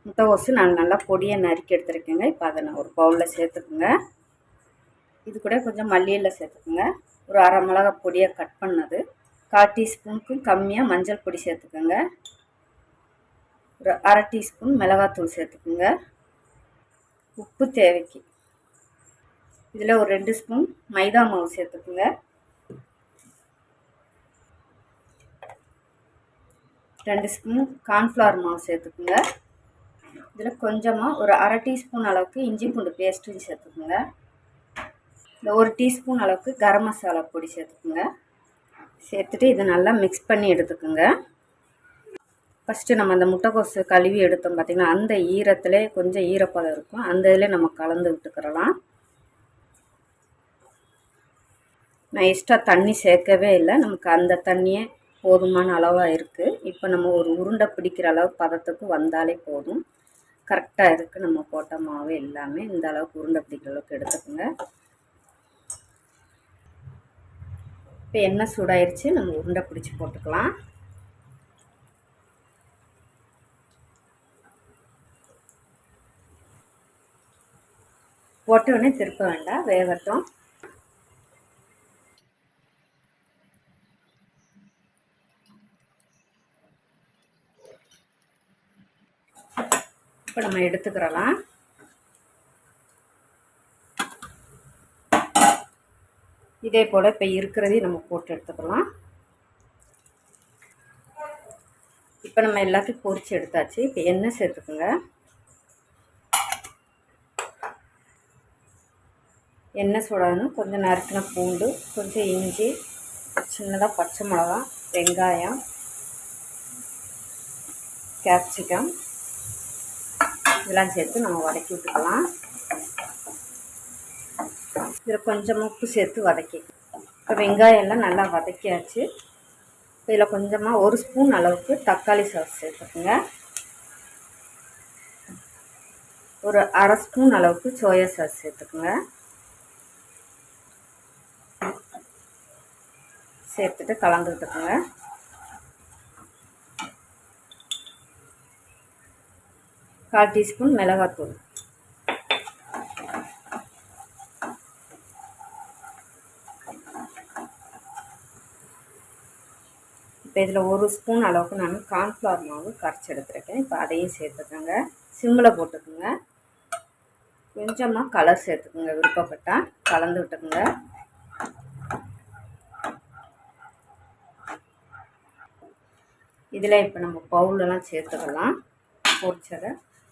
முட்டைகோஸு நான் நல்லா பொடியை நறுக்கி எடுத்துருக்கேங்க. இப்போ அதை நான் ஒரு பவுலில் சேர்த்துக்குங்க. இது கூட கொஞ்சம் மல்லி இலை சேர்த்துக்குங்க. ஒரு அரை மிளகா பொடியை கட் பண்ணது, 1/4 டீஸ்பூனுக்கும் கம்மியாக மஞ்சள் பொடி சேர்த்துக்குங்க. ஒரு அரை டீஸ்பூன் மிளகாத்தூள் சேர்த்துக்குங்க. உப்பு தேவைக்கு. இதில் ஒரு 2 ஸ்பூன் மைதா மாவு சேர்த்துக்குங்க. 2 ஸ்பூன் கார்ன்ஃப்ளவர் மாவு சேர்த்துக்குங்க. இதில் கொஞ்சமாக ஒரு அரை டீஸ்பூன் அளவுக்கு இஞ்சி பூண்டு பேஸ்ட்டும் சேர்த்துக்குங்க. இல்லை 1 டீஸ்பூன் அளவுக்கு கரம் மசாலா பொடி சேர்த்துக்குங்க. சேர்த்துட்டு இதை நல்லா மிக்ஸ் பண்ணி எடுத்துக்குங்க. ஃபஸ்ட்டு நம்ம அந்த முட்டைக்கோஸு கழுவி எடுத்தோம் பார்த்திங்கன்னா, அந்த ஈரத்தில் கொஞ்சம் ஈரப்பதம் இருக்கும். அந்த இதில் நம்ம கலந்து விட்டுக்கிறலாம். நான் எக்ஸ்ட்ரா தண்ணி சேர்க்கவே இல்லை. நமக்கு அந்த தண்ணியே போதுமான அளவாக இருக்குது. இப்போ நம்ம ஒரு உருண்டை பிடிக்கிற அளவு பதத்துக்கு வந்தாலே போதும். கரெக்டாக இருக்குது. நம்ம போட்ட மாவு எல்லாமே இந்த அளவுக்கு உருண்டை பிடிக்கிற அளவுக்கு எடுத்துக்கோங்க. இப்போ எண்ணெய் சூடாயிருச்சு, நம்ம உருண்டை பிடிச்சி போட்டுக்கலாம். போட்ட உடனே திருப்ப வேண்டாம், வேகட்டும். இப்போ நம்ம எடுத்துக்கிறலாம். இதே போல் இப்போ இருக்கிறதையும் நம்ம போட்டு எடுத்துக்கலாம். இப்போ நம்ம எல்லாத்தையும் பொரிச்சு எடுத்தாச்சு. இப்போ எண்ணெய் சேர்த்துக்குங்க. எண்ணெய் சூடாகணும். கொஞ்சம் நறுக்கின பூண்டு, கொஞ்சம் இஞ்சி, சின்னதாக பச்சை மிளகா, வெங்காயம், கேப்சிகம் இதெல்லாம் சேர்த்து நம்ம வதக்கி விட்டுக்கலாம். இதில் கொஞ்சம் உப்பு சேர்த்து வதக்கி. இப்போ வெங்காயம் எல்லாம் நல்லா வதக்கியாச்சு. இதில் கொஞ்சமாக 1 ஸ்பூன் அளவுக்கு தக்காளி சாஸ் சேர்த்துக்குங்க. ஒரு அரை ஸ்பூன் அளவுக்கு சோயா சாஸ் சேர்த்துக்குங்க. சேர்த்துட்டு கலந்து விட்டுக்குங்க. கால் டீஸ்பூன் மிளகாத்தூள். இப்போ இதில் 1 ஸ்பூன் அளவுக்கு நான் கார்ன்ஃப்ளவர் மாவு கரைச்சி எடுத்துருக்கேன். இப்போ அதையும் சேர்த்துக்கோங்க. சிம்மில் போட்டுக்குங்க. கொஞ்சமாக கலர் சேர்த்துக்குங்க. விருப்பப்பட்டால் கலந்து விட்டுக்குங்க. இதில் இப்போ நம்ம பவுலெலாம் சேர்த்துக்கலாம். பொரிச்சதை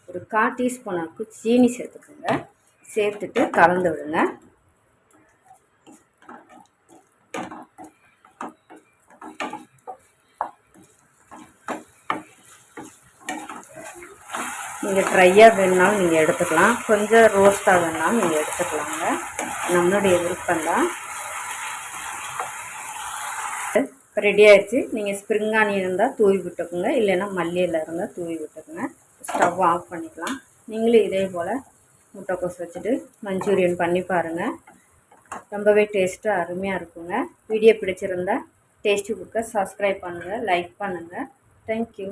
ஒரு 1/4 டீஸ்பூன் அளவுக்கு சீனி சேர்த்துக்குங்க. சேர்த்துட்டு கலந்து விடுங்க. நீங்கள் ட்ரையாக வேணுனாலும் நீங்கள் எடுத்துக்கலாம், கொஞ்சம் ரோஸ்ட்டாக வேணுனாலும் நீங்கள் எடுத்துக்கலாங்க. நம்மளுடைய விருப்பம்தான். ரெடி ஆகிடுச்சு. நீங்கள் ஸ்ப்ரிங் ஆனியன் இருந்தால் தூவி விட்டுக்குங்க, இல்லைன்னா மல்லியில் இருந்தால் தூவி விட்டுக்குங்க. ஸ்டவ் ஆஃப் பண்ணிக்கலாம். நீங்களும் இதே போல் முட்டைக்கோஸ் வச்சுட்டு மஞ்சூரியன் பண்ணி பாருங்கள். ரொம்பவே டேஸ்ட்டாக அருமையாக இருக்குங்க. வீடியோ பிடிச்சிருந்தா டேஸ்டி குக்கை சப்ஸ்கிரைப் பண்ணுங்கள், லைக் பண்ணுங்கள். தேங்க்யூ.